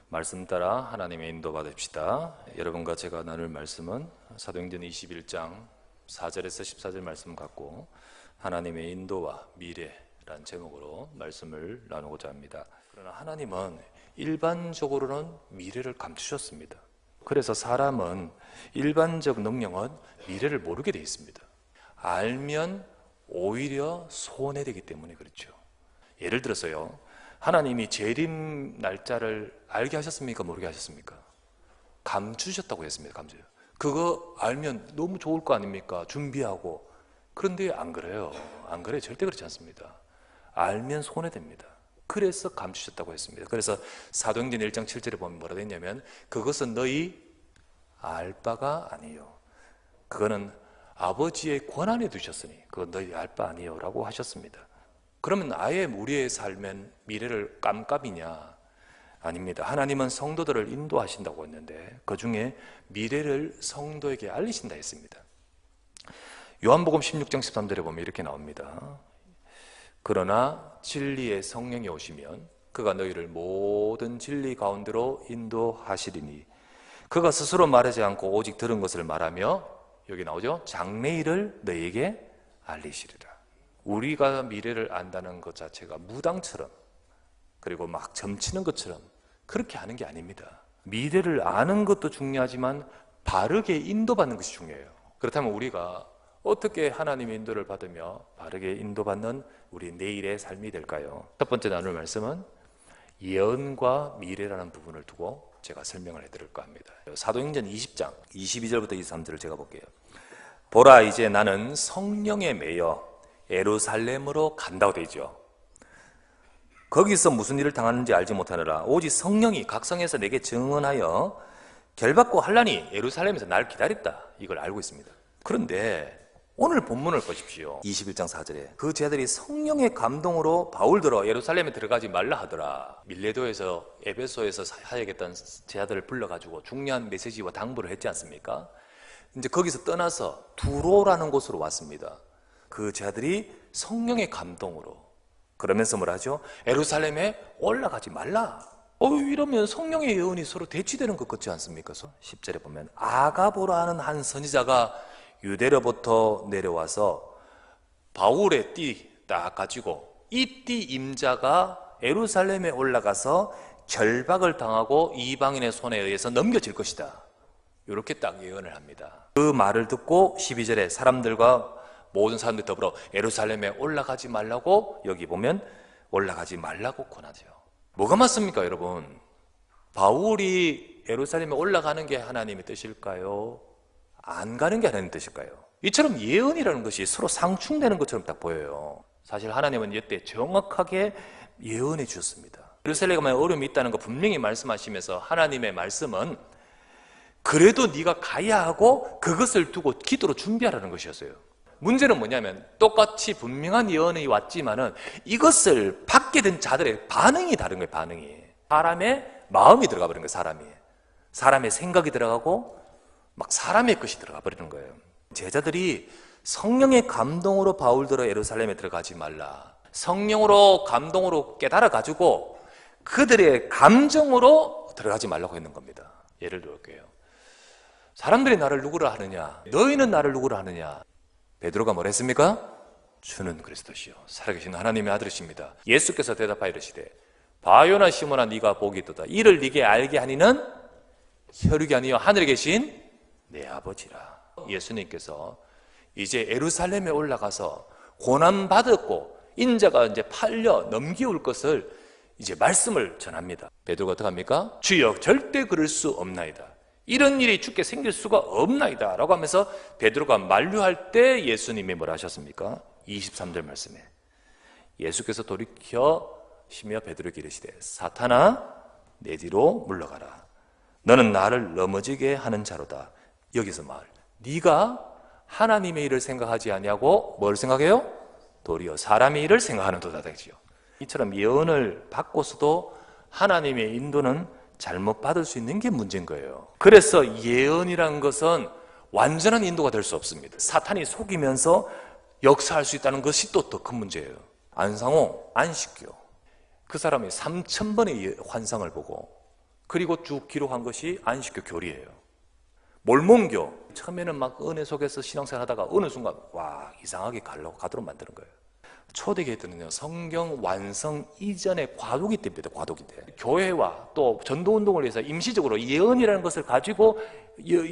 말씀 따라 하나님의 인도 받읍시다. 여러분과 제가 나눌 말씀은 사도행전 21장 4절에서 14절 말씀 갖고 하나님의 인도와 미래란 제목으로 말씀을 나누고자 합니다. 그러나 하나님은 일반적으로는 미래를 감추셨습니다. 그래서 사람은 일반적 능력은 미래를 모르게 되어 있습니다. 알면 오히려 손해되기 때문에 그렇죠. 예를 들어서요, 하나님이 재림 날짜를 알게 하셨습니까? 모르게 하셨습니까? 감추셨다고 했습니다. 감추요. 그거 알면 너무 좋을 거 아닙니까? 준비하고. 그런데 안 그래요. 안 그래요. 절대 그렇지 않습니다. 알면 손해됩니다. 그래서 감추셨다고 했습니다. 그래서 사도행전 1장 7절에 보면 뭐라고 했냐면, 그것은 너희 알 바가 아니요, 그거는 아버지의 권한에 두셨으니 그건 너희 알 바 아니요 라고 하셨습니다. 그러면 아예 우리의 삶엔 미래를 깜깜이냐? 아닙니다. 하나님은 성도들을 인도하신다고 했는데 그 중에 미래를 성도에게 알리신다 했습니다. 요한복음 16장 13절에 보면 이렇게 나옵니다. 그러나 진리의 성령이 오시면 그가 너희를 모든 진리 가운데로 인도하시리니 그가 스스로 말하지 않고 오직 들은 것을 말하며, 여기 나오죠, 장래일을 너희에게 알리시리라. 우리가 미래를 안다는 것 자체가 무당처럼, 그리고 막 점치는 것처럼 그렇게 하는 게 아닙니다. 미래를 아는 것도 중요하지만 바르게 인도받는 것이 중요해요. 그렇다면 우리가 어떻게 하나님의 인도를 받으며 바르게 인도받는 우리 내일의 삶이 될까요? 첫 번째 나눌 말씀은 예언과 미래라는 부분을 두고 제가 설명을 해드릴까 합니다. 사도행전 20장 22절부터 23절을 제가 볼게요. 보라, 이제 나는 성령에 매여 예루살렘으로 간다고 되죠. 거기서 무슨 일을 당하는지 알지 못하느라 오직 성령이 각성해서 내게 증언하여 결받고 환란이 예루살렘에서 날 기다렸다, 이걸 알고 있습니다. 그런데 오늘 본문을 보십시오. 21장 4절에 그 제자들이 성령의 감동으로 바울들어 예루살렘에 들어가지 말라 하더라. 밀레도에서 에베소에서 사역했던 제자들을 불러가지고 중요한 메시지와 당부를 했지 않습니까? 이제 거기서 떠나서 두로라는 곳으로 왔습니다. 그 제자들이 성령의 감동으로, 그러면서 뭐라 하죠? 예루살렘에 올라가지 말라. 이러면 성령의 예언이 서로 대치되는 것 같지 않습니까? 10절에 보면 아가보라 하는 한 선지자가 유대로부터 내려와서 바울의 띠 딱 가지고 이 띠 임자가 예루살렘에 올라가서 결박을 당하고 이방인의 손에 의해서 넘겨질 것이다, 이렇게 딱 예언을 합니다. 그 말을 듣고 12절에 사람들과 모든 사람들이 더불어 예루살렘에 올라가지 말라고, 여기 보면 올라가지 말라고 권하죠. 뭐가 맞습니까, 여러분? 바울이 예루살렘에 올라가는 게 하나님의 뜻일까요? 안 가는 게 하나님의 뜻일까요? 이처럼 예언이라는 것이 서로 상충되는 것처럼 딱 보여요. 사실 하나님은 이때 정확하게 예언해 주셨습니다. 예루살렘에 어려움이 있다는 거 분명히 말씀하시면서 하나님의 말씀은 그래도 네가 가야 하고 그것을 두고 기도로 준비하라는 것이었어요. 문제는 뭐냐면 똑같이 분명한 예언이 왔지만은 이것을 받게 된 자들의 반응이 다른 거예요. 반응이. 사람의 마음이 들어가 버린 거예요. 사람의 생각이 들어가고 막 사람의 것이 들어가 버리는 거예요. 제자들이 성령의 감동으로 바울들어 예루살렘에 들어가지 말라, 성령으로 감동으로 깨달아 가지고 그들의 감정으로 들어가지 말라고 했는 겁니다. 예를 들어볼게요. 사람들이 나를 누구라 하느냐, 너희는 나를 누구라 하느냐. 베드로가 뭐라 했습니까? 주는 그리스도시요 살아계신 하나님의 아들이십니다. 예수께서 대답하여 이르시되 바요나 시몬아, 네가 복이 있도다. 이를 네게 알게 하니는 혈육이 아니요 하늘에 계신 내 아버지라. 예수님께서 이제 예루살렘에 올라가서 고난 받았고 인자가 이제 팔려 넘겨올 것을 이제 말씀을 전합니다. 베드로가 어떻게 합니까? 주여, 절대 그럴 수 없나이다. 이런 일이 주께 생길 수가 없나이다 라고 하면서 베드로가 만류할 때 예수님이 뭐라 하셨습니까? 23절 말씀에 예수께서 돌이켜시며 베드로에게 이르시되 사탄아, 내 뒤로 물러가라. 너는 나를 넘어지게 하는 자로다. 여기서 말, 네가 하나님의 일을 생각하지 아니하고 뭘 생각해요? 도리어 사람의 일을 생각하는 도다 되지요. 이처럼 예언을 받고서도 하나님의 인도는 잘못 받을 수 있는 게 문제인 거예요. 그래서 예언이라는 것은 완전한 인도가 될 수 없습니다. 사탄이 속이면서 역사할 수 있다는 것이 또 더 큰 문제예요. 안상홍, 안식교, 그 사람이 3000번의 환상을 보고 그리고 쭉 기록한 것이 안식교 교리예요. 몰몬교, 처음에는 막 은혜 속에서 신앙생활 하다가 어느 순간 와 이상하게 가도록 만드는 거예요. 초대교회 때는요, 성경 완성 이전에 과도기 때입니다. 과도기 때 교회와 또 전도운동을 위해서 임시적으로 예언이라는 것을 가지고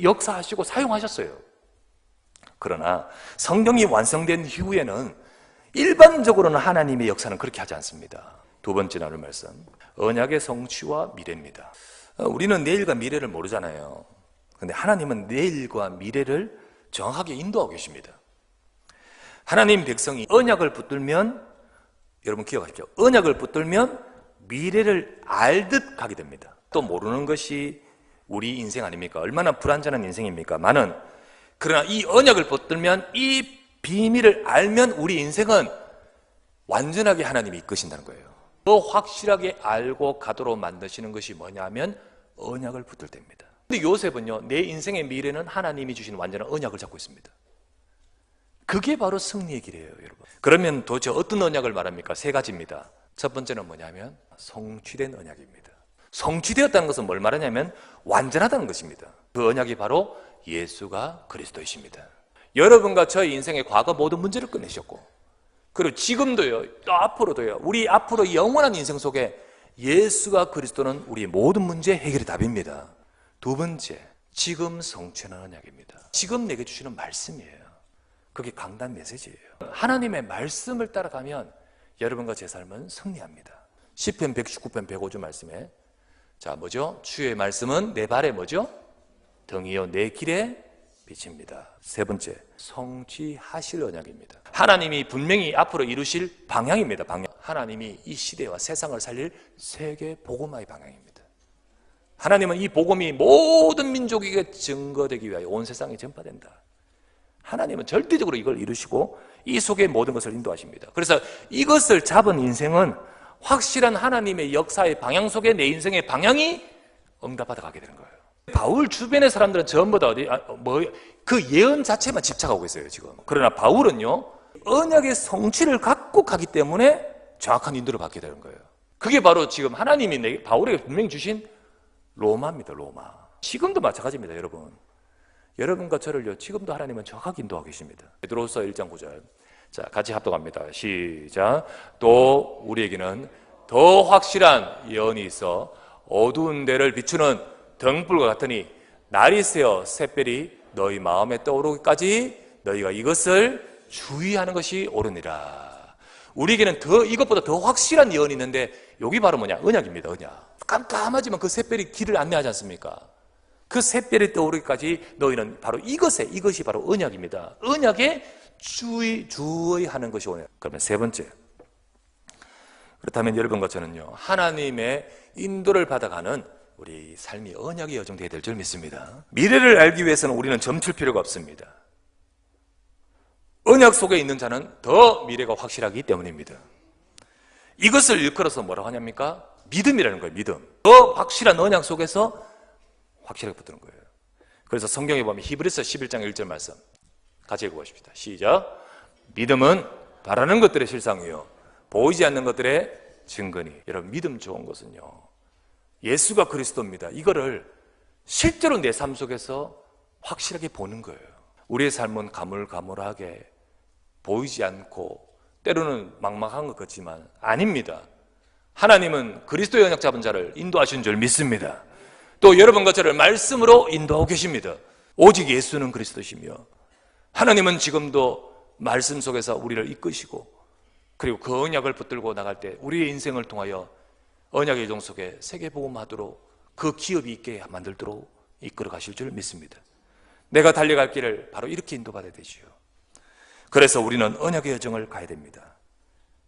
역사하시고 사용하셨어요. 그러나 성경이 완성된 이후에는 일반적으로는 하나님의 역사는 그렇게 하지 않습니다. 두 번째 나눌 말씀, 언약의 성취와 미래입니다. 우리는 내일과 미래를 모르잖아요. 근데 하나님은 내일과 미래를 정확하게 인도하고 계십니다. 하나님 백성이 언약을 붙들면, 여러분 기억하십시오. 언약을 붙들면 미래를 알듯 가게 됩니다. 또 모르는 것이 우리 인생 아닙니까? 얼마나 불완전한 인생입니까? 그러나 이 언약을 붙들면, 이 비밀을 알면 우리 인생은 완전하게 하나님이 이끄신다는 거예요. 더 확실하게 알고 가도록 만드시는 것이 뭐냐면 언약을 붙들 때입니다. 근데 요셉은요, 내 인생의 미래는 하나님이 주신 완전한 언약을 잡고 있습니다. 그게 바로 승리의 길이에요, 여러분. 그러면 도대체 어떤 언약을 말합니까? 세 가지입니다. 첫 번째는 뭐냐면 성취된 언약입니다. 성취되었다는 것은 뭘 말하냐면 완전하다는 것입니다. 그 언약이 바로 예수가 그리스도이십니다. 여러분과 저의 인생의 과거 모든 문제를 끝내셨고, 그리고 지금도요, 또 앞으로도요, 우리 앞으로 영원한 인생 속에 예수가 그리스도는 우리의 모든 문제 해결의 답입니다. 두 번째, 지금 성취하는 언약입니다. 지금 내게 주시는 말씀이에요. 그게 강단 메시지예요. 하나님의 말씀을 따라가면 여러분과 제 삶은 승리합니다. 시편 119편 105주 말씀에 뭐죠? 주의 말씀은 내 발에 뭐죠? 등이요 내 길에 빛입니다. 세 번째, 성취하실 언약입니다. 하나님이 분명히 앞으로 이루실 방향입니다. 방향. 하나님이 이 시대와 세상을 살릴 세계 복음화의 방향입니다. 하나님은 이 복음이 모든 민족에게 증거되기 위하여 온 세상에 전파된다. 하나님은 절대적으로 이걸 이루시고 이 속에 모든 것을 인도하십니다. 그래서 이것을 잡은 인생은 확실한 하나님의 역사의 방향 속에 내 인생의 방향이 응답받아 가게 되는 거예요. 바울 주변의 사람들은 전부 다 그 예언 자체만 집착하고 있어요, 지금. 그러나 바울은요, 언약의 성취를 갖고 가기 때문에 정확한 인도를 받게 되는 거예요. 그게 바로 지금 하나님이 바울에게 분명히 주신 로마입니다, 로마. 지금도 마찬가지입니다, 여러분. 여러분과 저를요, 지금도 하나님은 정확하게 인도하고 계십니다. 베드로서 1장 9절. 자, 같이 합독합니다. 시작. 또 우리에게는 더 확실한 예언이 있어 어두운 데를 비추는 등불과 같으니 날이 새어 샛별이 너희 마음에 떠오르기까지 너희가 이것을 주의하는 것이 옳으니라. 우리에게는 이것보다 더 확실한 예언이 있는데 여기 바로 뭐냐? 언약입니다, 언약. 깜깜하지만 그 샛별이 길을 안내하지 않습니까? 그 샛별이 떠오르기까지 너희는 바로 이것이 바로 언약입니다. 언약에 주의하는 것이 언약. 그러면 세 번째, 그렇다면 여러분과 저는요, 하나님의 인도를 받아가는 우리 삶이 언약의 여정 되어야 될 줄 믿습니다. 미래를 알기 위해서는 우리는 점칠 필요가 없습니다. 언약 속에 있는 자는 더 미래가 확실하기 때문입니다. 이것을 일컬어서 뭐라고 하냐니까? 믿음이라는 거예요, 믿음. 더 확실한 언약 속에서 확실하게 붙드는 거예요. 그래서 성경에 보면 히브리서 11장 1절 말씀 같이 읽어보십시다. 시작. 믿음은 바라는 것들의 실상이요 보이지 않는 것들의 증거니. 여러분, 믿음 좋은 것은요, 예수가 그리스도입니다. 이거를 실제로 내 삶 속에서 확실하게 보는 거예요. 우리의 삶은 가물가물하게 보이지 않고 때로는 막막한 것 같지만 아닙니다. 하나님은 그리스도의 언약 잡은 자를 인도하신 줄 믿습니다. 또 여러분과 저를 말씀으로 인도하고 계십니다. 오직 예수는 그리스도시며 하나님은 지금도 말씀 속에서 우리를 이끄시고, 그리고 그 언약을 붙들고 나갈 때 우리의 인생을 통하여 언약의 여정 속에 세계복음하도록 그 기업이 있게 만들도록 이끌어 가실 줄 믿습니다. 내가 달려갈 길을 바로 이렇게 인도받아야 되지요. 그래서 우리는 언약의 여정을 가야 됩니다.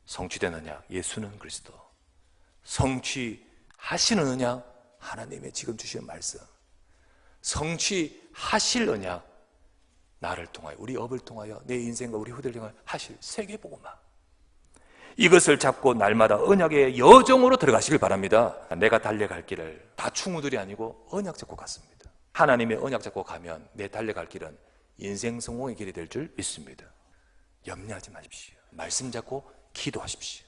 성취된 언약, 예수는 그리스도. 성취하시는 언약, 하나님의 지금 주시는 말씀. 성취하실 언약, 나를 통하여, 우리 업을 통하여, 내 인생과 우리 후대를 통하여 하실 세계복음화. 이것을 잡고 날마다 언약의 여정으로 들어가시길 바랍니다. 내가 달려갈 길을 다충우들이 아니고 언약 잡고 갔습니다. 하나님의 언약 잡고 가면 내 달려갈 길은 인생 성공의 길이 될 줄 믿습니다. 염려하지 마십시오. 말씀 잡고 기도하십시오.